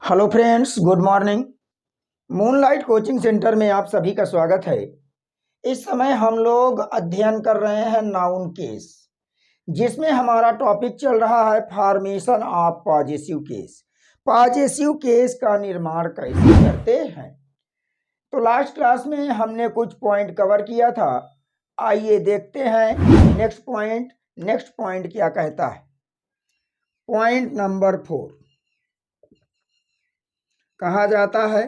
Hello friends, good morning. Moonlight coaching centre में आप सभी का स्वागत है। इस समय हम लोग अध्ययन कर रहे हैं नाउन केस, जिसमें हमारा टॉपिक चल रहा है formation of possessive case. Possessive case का निर्माण कैसे करते हैं। तो लास्ट क्लास में हमने कुछ पॉइंट कवर किया था। आइए देखते हैं नेक्स्ट पॉइंट क्या कहता है। पॉइंट नंबर 4 कहा जाता है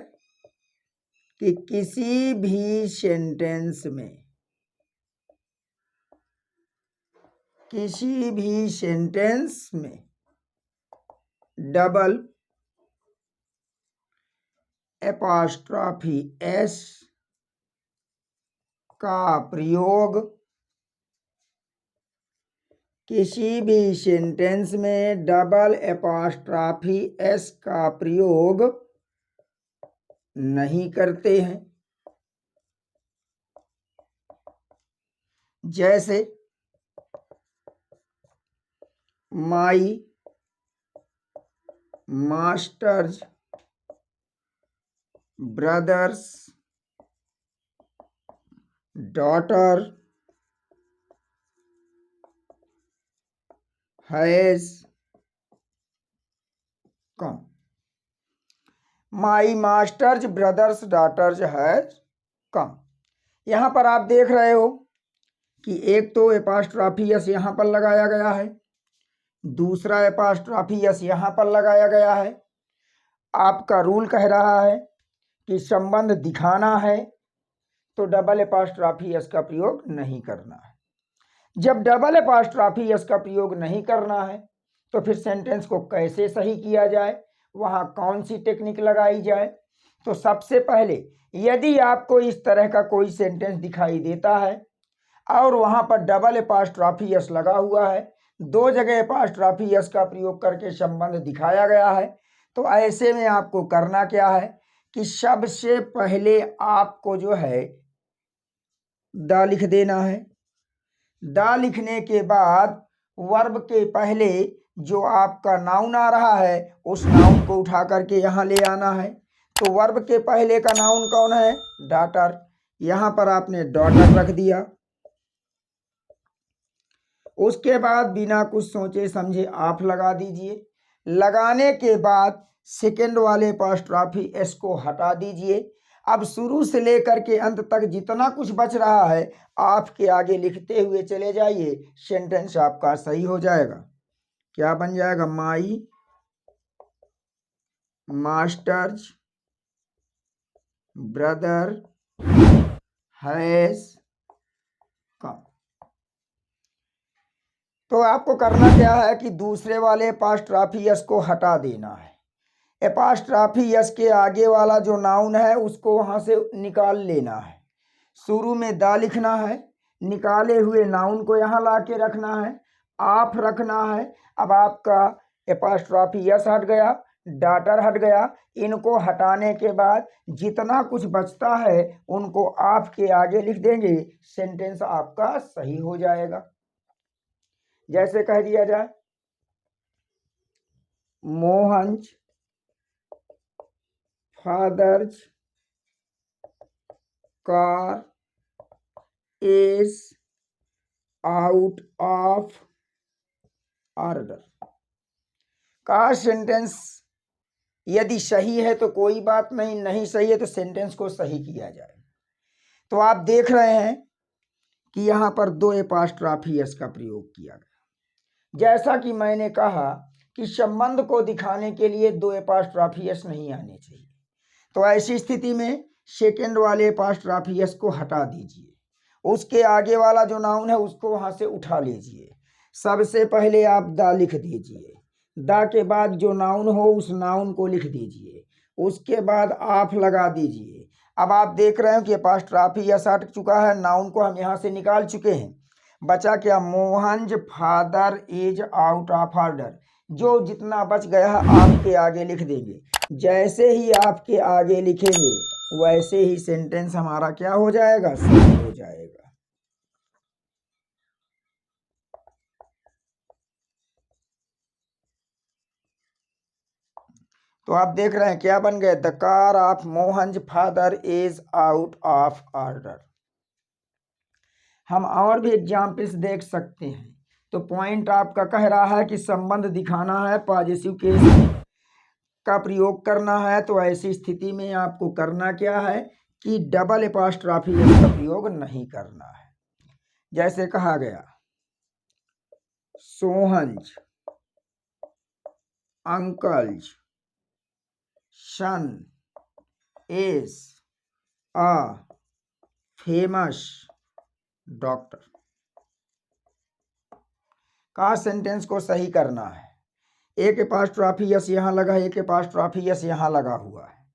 कि किसी भी सेंटेंस में डबल एपॉस्ट्रॉफी एस का प्रयोग किसी भी सेंटेंस में डबल एपॉस्ट्रॉफी एस का प्रयोग नहीं करते हैं। जैसे my master's brother's daughter has come. My master's brother's daughters has come. यहां पर आप देख रहे हो कि एक तो एपॉस्ट्रॉफी एस यहां पर लगाया गया है, दूसरा एपॉस्ट्रॉफी एस यहां पर लगाया गया है। आपका रूल कह रहा है कि संबंध दिखाना है तो डबल एपॉस्ट्रॉफी एस का प्रयोग नहीं करना है। जब डबल एपॉस्ट्रॉफी एस का प्रयोग नहीं करना है तो फिर सेंटेंस को कैसे सही किया जाए, वहां कौन सी टेक्निक लगाई जाए। तो सबसे पहले यदि आपको इस तरह का कोई सेंटेंस दिखाई देता है और वहां पर डबल एपॉस्ट्रॉफी एस लगा हुआ है, दो जगह एपॉस्ट्रॉफी एस का प्रयोग करके संबंध दिखाया गया है, तो ऐसे में आपको करना क्या है कि सबसे पहले आपको जो है द लिख देना है। द लिखने के बाद वर्ब के पहले जो आपका नाउन आ रहा है उस नाउन को उठा करके यहाँ ले आना है। तो वर्ब के पहले का नाउन कौन है? डॉटर। यहाँ पर आपने डॉटर रख दिया। उसके बाद बिना कुछ सोचे समझे आप लगा दीजिए। लगाने के बाद सेकेंड वाले एपॉस्ट्रॉफी एस को हटा दीजिए। अब शुरू से लेकर के अंत तक जितना कुछ बच रहा है आपके आगे लिखते हुए चले जाइए, सेंटेंस आपका सही हो जाएगा। क्या बन जाएगा? My masters brother has come. तो आपको करना क्या है कि दूसरे वाले एपॉस्ट्रॉफी एस को हटा देना है। एपॉस्ट्रॉफी एस के आगे वाला जो नाउन है उसको वहां से निकाल लेना है। शुरू में दा लिखना है, निकाले हुए नाउन को यहाँ ला के रखना है, आप रखना है। अब आपका एपॉस्ट्रॉफी एस हट गया, डॉटर हट गया। इनको हटाने के बाद जितना कुछ बचता है उनको आप के आगे लिख देंगे, सेंटेंस आपका सही हो जाएगा। जैसे कह दिया जाए Mohan's father's car is out of order. का सेंटेंस यदि सही है तो कोई बात नहीं, नहीं सही है तो सेंटेंस को सही किया जाए। तो आप देख रहे हैं कि यहां पर दो एपॉस्ट्रॉफी एस का प्रयोग किया गया। जैसा कि मैंने कहा कि संबंध को दिखाने के लिए दो एपॉस्ट्रॉफी एस नहीं आने चाहिए, तो ऐसी स्थिति में सेकेंड वाले एपॉस्ट्रॉफी एस को हटा दीजिए। उसके आगे वाला जो नाउन है उसको वहां से उठा लीजिए। सबसे पहले आप दा लिख दीजिए। दा के बाद जो नाउन हो उस नाउन को लिख दीजिए। उसके बाद आप लगा दीजिए। अब आप देख रहे हो कि एपॉस्ट्रॉफी एस हट चुका है, नाउन को हम यहाँ से निकाल चुके हैं। बचा क्या? Mohan's father is out of order. जो जितना बच गया है आपके आगे लिख देंगे। जैसे ही आपके आगे लिखेंगे वैसे ही सेंटेंस हमारा क्या हो जाएगा? सही हो जाएगा। तो आप देख रहे हैं क्या बन गए, the car of Mohan father is out of order. हम और भी एग्जाम्पल्स देख सकते हैं। तो पॉइंट आपका कह रहा है कि संबंध दिखाना है, पॉजिटिव केस का प्रयोग करना है, तो ऐसी स्थिति में आपको करना क्या है कि डबल एपॉस्ट्रॉफी एस का प्रयोग नहीं करना है। जैसे कहा गया, Sohan's uncle's son is a famous doctor. का सेंटेंस को सही करना है। एक एपॉस्ट्रॉफी एस यहाँ लगा, एक एपॉस्ट्रॉफी एस यहाँ लगा हुआ है,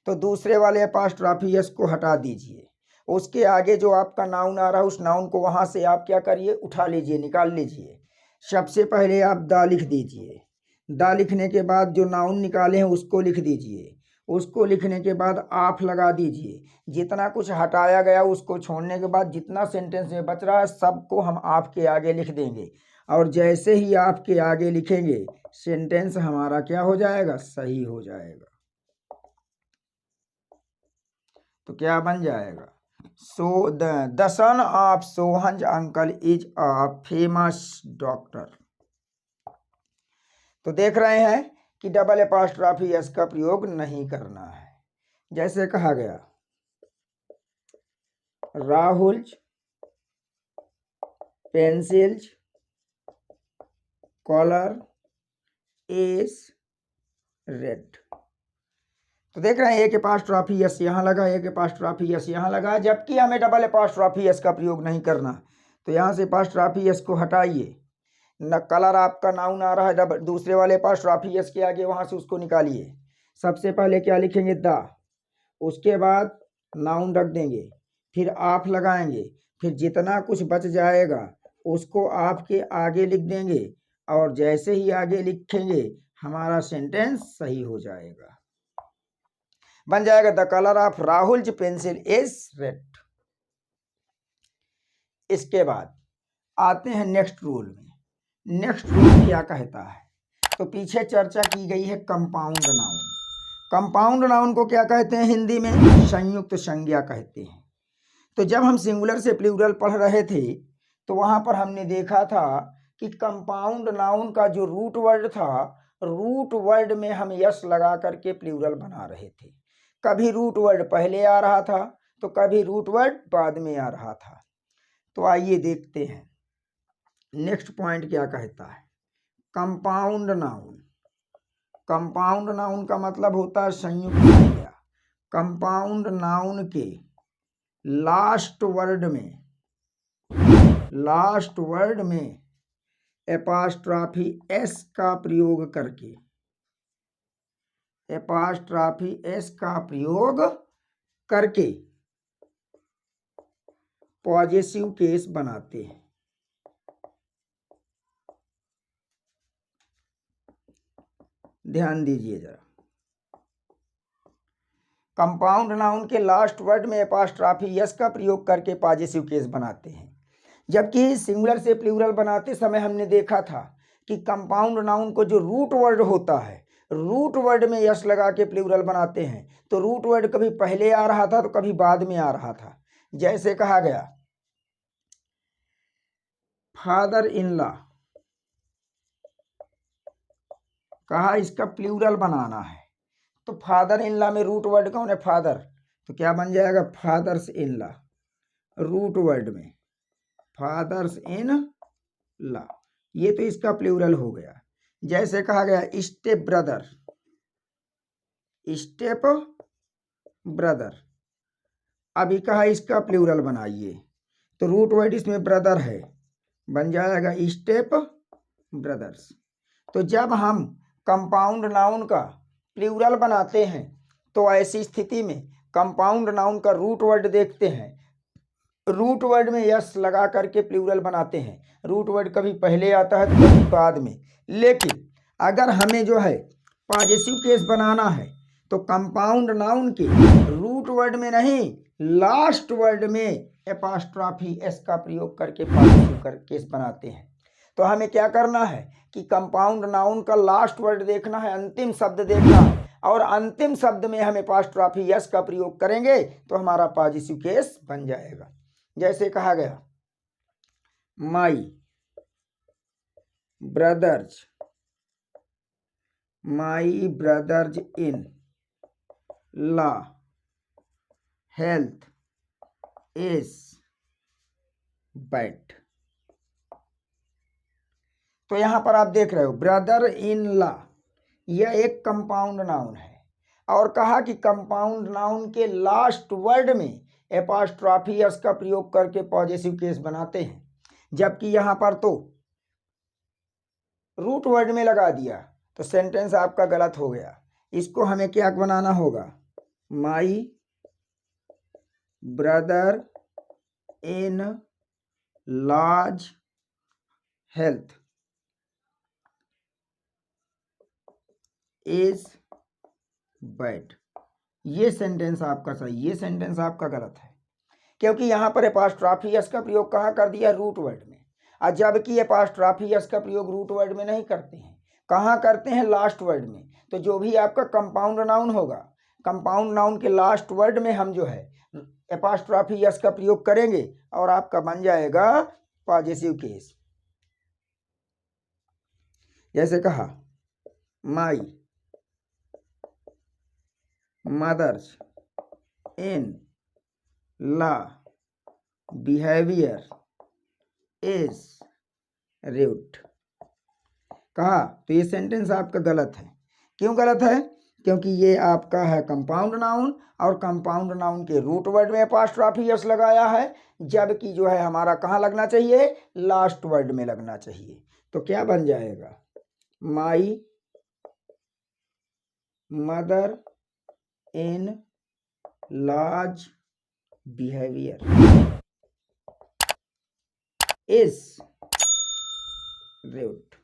तो दूसरे वाले एपॉस्ट्रॉफी एस को हटा दीजिए। उसके आगे जो आपका नाउन आ रहा है उस नाउन को वहां से आप क्या करिए, उठा लीजिए, निकाल लीजिए। सबसे पहले आप दा लिख दीजिए। दा लिखने के बाद जो नाउन निकाले हैं उसको लिख दीजिए। उसको लिखने के बाद आप लगा दीजिए। जितना कुछ हटाया गया उसको छोड़ने के बाद जितना सेंटेंस में बच रहा है सबको हम आपके आगे लिख देंगे, और जैसे ही आपके आगे लिखेंगे सेंटेंस हमारा क्या हो जाएगा, सही हो जाएगा। तो क्या बन जाएगा, so the son of Sohan's uncle is a famous doctor. तो देख रहे हैं कि डबल एपॉस्ट्रॉफी एस का प्रयोग नहीं करना है। जैसे कहा गया, Rahul pencil's colour is red. तो देख रहे हैं एक एपॉस्ट्रॉफी एस यहाँ लगा, एक एपॉस्ट्रॉफी एस यहाँ लगा, जबकि हमें डबल एपॉस्ट्रॉफी एस का प्रयोग नहीं करना। तो यहाँ से एपॉस्ट्रॉफी एस को हटाइए। न कलर आपका नाउन आ रहा है दूसरे वाले एपॉस्ट्रॉफी एस के आगे, वहाँ से उसको निकालिए। सबसे पहले क्या लिखेंगे, द, उसके बाद नाउन रख देंगे, फिर आप लगाएंगे, फिर जितना कुछ बच जाएगा उसको आपके आगे लिख देंगे, और जैसे ही आगे लिखेंगे हमारा सेंटेंस सही हो जाएगा, बन जाएगा the colour of Rahul pencil is red. इसके बाद आते हैं नेक्स्ट रूल में। नेक्स्ट रूल क्या कहता है, तो पीछे चर्चा की गई है कंपाउंड नाउन। कंपाउंड नाउन को क्या कहते हैं हिंदी में, संयुक्त संज्ञा कहते हैं। तो जब हम सिंगुलर से प्लूरल पढ़ रहे थे तो वहां पर हमने देखा था कि कंपाउंड नाउन का जो रूट वर्ड था, रूट वर्ड में हम यस लगा करके प्लूरल बना रहे थे। कभी रूट वर्ड पहले आ रहा था तो कभी रूट वर्ड बाद में आ रहा था। तो आइए देखते हैं नेक्स्ट पॉइंट क्या कहता है। कंपाउंड नाउन, कंपाउंड नाउन का मतलब होता है संयुक्त संज्ञा। कंपाउंड नाउन के लास्ट वर्ड में एपॉस्ट्रॉफी एस का प्रयोग करके, एपॉस्ट्रॉफी एस का प्रयोग करके पॉजिटिव केस बनाते हैं। ध्यान दीजिए जरा, कंपाउंड नाउन के लास्ट वर्ड में एपॉस्ट्रॉफी एस का प्रयोग करके पॉजिटिव केस बनाते हैं। जबकि सिंगुलर से प्लूरल बनाते समय हमने देखा था कि कंपाउंड नाउन को जो रूट वर्ड होता है, रूट वर्ड में यस लगा के प्लूरल बनाते हैं। तो रूट वर्ड कभी पहले आ रहा था तो कभी बाद में आ रहा था। जैसे कहा गया, फादर इन लॉ, कहा इसका प्लूरल बनाना है, तो फादर इन लॉ में रूट वर्ड कौन है, फादर, तो क्या बन जाएगा, fathers in law. Root word में फादर्स इन लॉ, ये तो इसका प्लूरल हो गया। जैसे कहा गया स्टेप ब्रदर, स्टेप ब्रदर, अभी कहा इसका प्लूरल बनाइए, तो रूट वर्ड इसमें ब्रदर है, बन जाएगा स्टेप ब्रदर्स। तो जब हम कंपाउंड नाउन का प्लूरल बनाते हैं तो ऐसी स्थिति में कंपाउंड नाउन का रूट वर्ड देखते हैं, रूट वर्ड में यस लगा करके प्लूरल बनाते हैं। रूट वर्ड कभी पहले आता है तो कभी बाद में, लेकिन अगर हमें जो है पॉजिटिव केस बनाना है तो कंपाउंड नाउन के रूट वर्ड में नहीं, लास्ट वर्ड में एपॉस्ट्रॉफी एस का प्रयोग करके पॉजिटिव केस बनाते हैं। तो हमें क्या करना है कि कंपाउंड नाउन का लास्ट वर्ड देखना है, अंतिम शब्द देखना है, और अंतिम शब्द में हम एपॉस्ट्रॉफी यस का प्रयोग करेंगे तो हमारा पॉजिटिव केस बन जाएगा। जैसे कहा गया my brothers in law health is bad. तो यहां पर आप देख रहे हो ब्रदर इन लॉ, यह एक कंपाउंड नाउन है और कहा कि कंपाउंड नाउन के लास्ट वर्ड में एपॉस्ट्रॉफी एस का प्रयोग करके पॉजिटिव केस बनाते हैं, जबकि यहां पर तो रूट वर्ड में लगा दिया तो सेंटेंस आपका गलत हो गया। इसको हमें क्या बनाना होगा, my brother in law's health is bad. ये सेंटेंस आपका सही, ये सेंटेंस आपका गलत है, क्योंकि यहां पर एपॉस्ट्रॉफी एस का प्रयोग कहाँ कर दिया, रूट वर्ड में, और जबकि एपॉस्ट्रॉफी एस का प्रयोग रूट वर्ड में नहीं करते हैं, कहाँ करते हैं, लास्ट वर्ड में। तो जो भी आपका कंपाउंड नाउन होगा, कंपाउंड नाउन के लास्ट वर्ड में हम जो है एपॉस्ट्रॉफी एस का प्रयोग करेंगे और आपका बन जाएगा पॉजिटिव केस। जैसे कहा my mother's in law behaviour is rude. कहा तो ये सेंटेंस आपका गलत है। क्यों गलत है, क्योंकि ये आपका है कंपाउंड नाउन और कंपाउंड नाउन के रूट वर्ड में एपॉस्ट्रॉफी एस लगाया है, जबकि जो है हमारा कहाँ लगना चाहिए, लास्ट वर्ड में लगना चाहिए। तो क्या बन जाएगा, my mother in law's behaviour is rude.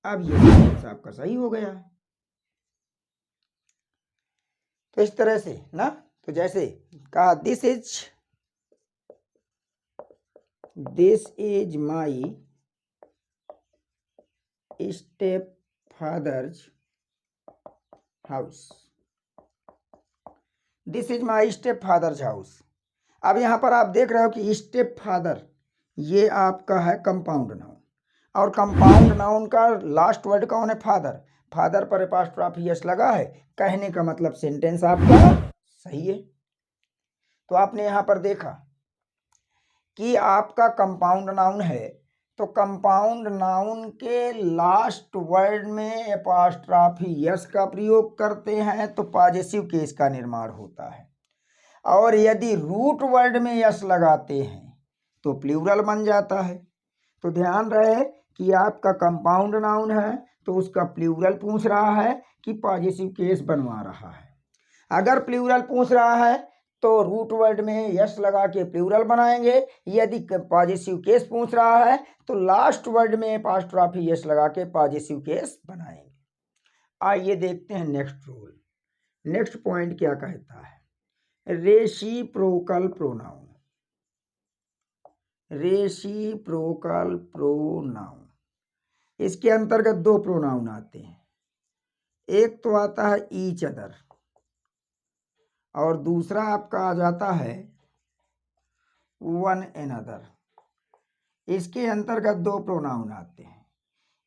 अब ये सेंटेंस आपका सही हो गया है। तो इस तरह से ना, तो जैसे कहा this is my step fathers house, this is my step fathers house. अब यहां पर आप देख रहे हो कि स्टेप फादर ये आपका है कंपाउंड नाउन, और कंपाउंड नाउन का लास्ट वर्ड कौन है, फादर। फादर पर एपॉस्ट्रॉफी एस लगा है, कहने का मतलब सेंटेंस आपका सही है। तो आपने यहां पर देखा कि आपका कंपाउंड नाउन है, तो कंपाउंड नाउन के लास्ट वर्ड में एपॉस्ट्रॉफी एस का प्रयोग करते हैं तो पॉजिटिव केस का निर्माण होता है, और यदि रूट वर्ड में यस लगाते हैं तो प्लूरल बन जाता है। तो ध्यान रहे कि आपका कंपाउंड नाउन है तो उसका प्लूरल पूछ रहा है कि पॉजिटिव केस बनवा रहा है। अगर प्लूरल पूछ रहा है तो रूट वर्ड में यस लगा के प्लूरल बनाएंगे, यदि पॉजिटिव केस पूछ रहा है तो लास्ट वर्ड में एपॉस्ट्रॉफी यस लगा के पॉजिटिव केस बनाएंगे। आइए देखते हैं नेक्स्ट रूल। नेक्स्ट पॉइंट क्या कहता है, रेसिप्रोकल प्रोनाउन। रेसिप्रोकल प्रोनाउन, इसके अंतर्गत दो प्रोनाउन आते हैं, एक तो आता है ईच अदर और दूसरा आपका आ जाता है वन एनदर। इसके अंतर्गत दो प्रोनाउन आते हैं,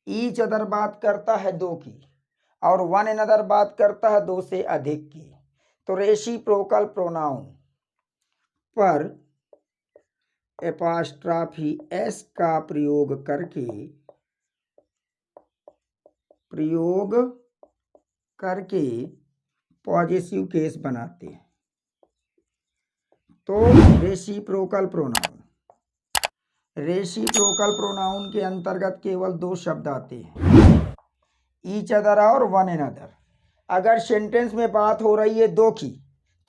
ईच अदर बात करता है दो की और वन एनदर बात करता है दो से अधिक की। तो रेसिप्रोकल प्रोनाउन पर एपॉस्ट्रॉफी एस का प्रयोग करके पॉजिटिव केस बनाते हैं। तो रेसिप्रोकल प्रोनाउन के अंतर्गत केवल दो शब्द आते हैं, ईच अदर और वन एनदर। अगर सेंटेंस में बात हो रही है दो की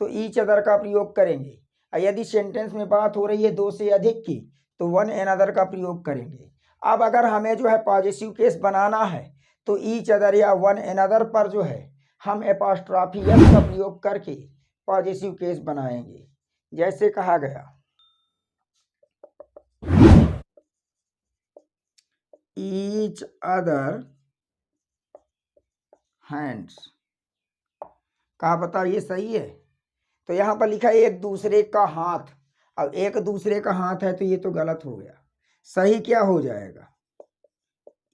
तो ईच अदर का प्रयोग करेंगे, और यदि सेंटेंस में बात हो रही है दो से अधिक की तो वन एनदर का प्रयोग करेंगे। अब अगर हमें जो है पॉजिटिव केस बनाना है तो ईच अदर या वन एनदर पर जो है हम एपॉस्ट्रॉफी एस का प्रयोग करके पॉजिटिव केस बनाएंगे। जैसे कहा गया ईच अदर हैंड्स। कहा बताओ ये सही है? तो यहाँ पर लिखा है एक दूसरे का हाथ। अब एक दूसरे का हाथ है तो ये तो गलत हो गया। सही क्या हो जाएगा?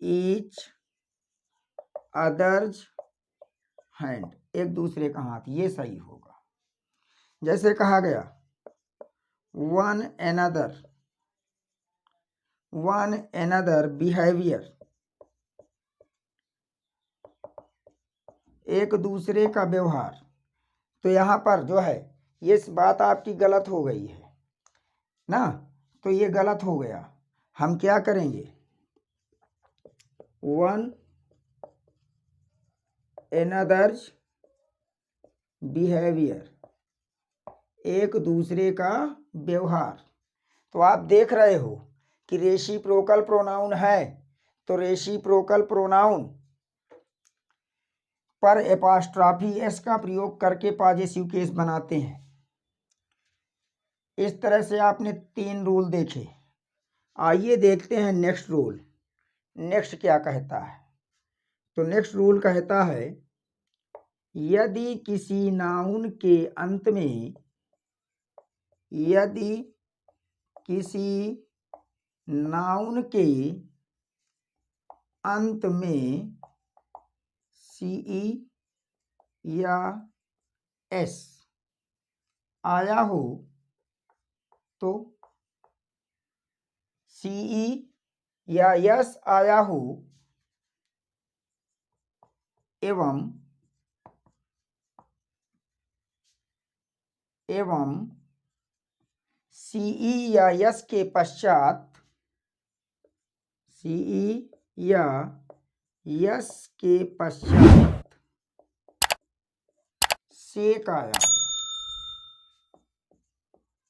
ईच अदर्स हैंड, एक दूसरे का हाथ, ये सही होगा। जैसे कहा गया वन एनदर बिहेवियर, एक दूसरे का व्यवहार। तो यहाँ पर जो है ये बात आपकी गलत हो गई है ना, तो ये गलत हो गया। हम क्या करेंगे? वन एनदर्स बिहेवियर, एक दूसरे का व्यवहार। तो आप देख रहे हो कि रेसिप्रोकल प्रोनाउन है, तो रेसिप्रोकल प्रोनाउन पर एपॉस्ट्रॉफी एस का प्रयोग करके पॉजेसिव केस बनाते हैं। इस तरह से आपने 3 रूल देखे। आइए देखते हैं नेक्स्ट रूल। नेक्स्ट क्या कहता है? तो नेक्स्ट रूल कहता है यदि किसी नाउन के अंत में, यदि किसी नाउन के अंत में CE या S आया हो, तो CE या S आया हो एवं CE या S के पश्चात, CE या S के पश्चात सेक आया हो,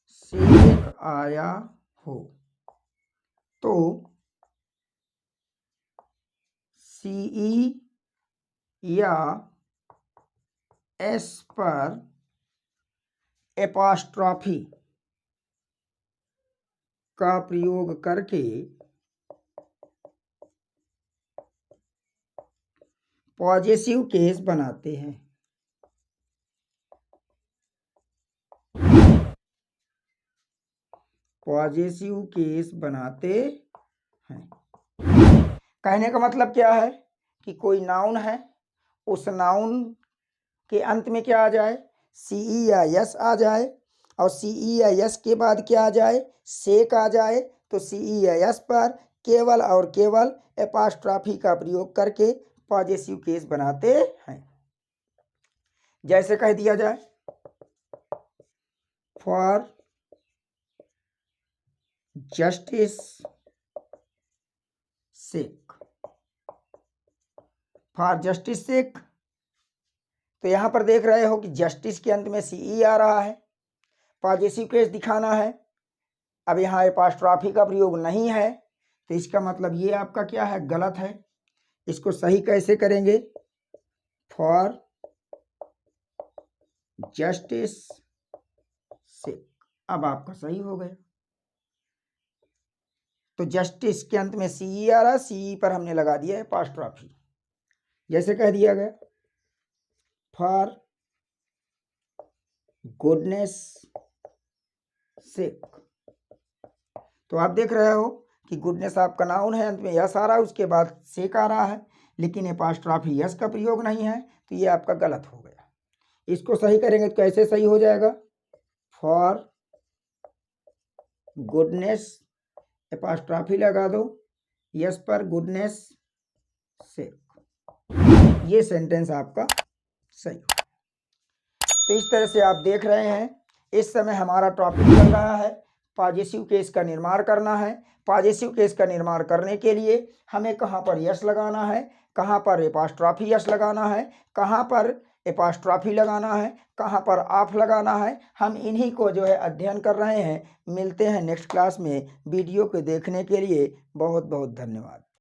सेक आया हो, तो CE या S पर एपॉस्ट्रॉफी का प्रयोग करके पॉजेसिव केस बनाते हैं। पॉजेसिव केस बनाते हैं। कहने का मतलब क्या है कि कोई नाउन है, उस नाउन के अंत में क्या आ जाए? CE या S आ जाए, और CE या S के बाद क्या आ जाए? सेक आ जाए, तो CE या S पर केवल और केवल एपॉस्ट्रॉफी का प्रयोग करके पॉजेसिव केस बनाते हैं। जैसे कह दिया जाए for justice sake, for justice sake. तो यहाँ पर देख रहे हो कि जस्टिस के अंत में CE आ रहा है, पॉजेसिव केस दिखाना है। अब यहाँ एपॉस्ट्रॉफी का प्रयोग नहीं है, तो इसका मतलब ये आपका क्या है? गलत है। इसको सही कैसे करेंगे? फॉर जस्टिस सेक, अब आपका सही हो गया। तो जस्टिस के अंत में CE आ रहा है, CE पर हमने लगा दिया है एपॉस्ट्रॉफी। जैसे कह दिया गया फॉर गुडनेस सेक। तो आप देख रहे हो कि गुडनेस आपका नाउन है, अंत में यस आ रहा है, उसके बाद सेक आ रहा है, लेकिन एपॉस्ट्रॉफी यस का प्रयोग नहीं है, तो ये आपका गलत हो गया। इसको सही करेंगे तो कैसे सही हो जाएगा? फॉर गुडनेस, एपॉस्ट्रॉफी लगा दो, यस पर गुडनेस सेक। ये सेंटेंस आपका सही हो। तो इस तरह से आप देख रहे हैं, इस समय हमारा टॉपिक चल रहा है पॉजेसिव केस का निर्माण करना है। पॉजेसिव केस का निर्माण करने के लिए हमें कहाँ पर यस लगाना है, कहाँ पर एपॉस्ट्रॉफी यस लगाना है, कहाँ पर एपॉस्ट्रॉफी लगाना है, कहाँ पर ऑफ लगाना है, हम इन्हीं को जो है अध्ययन कर रहे हैं। मिलते हैं नेक्स्ट क्लास में। वीडियो को देखने के लिए बहुत बहुत धन्यवाद।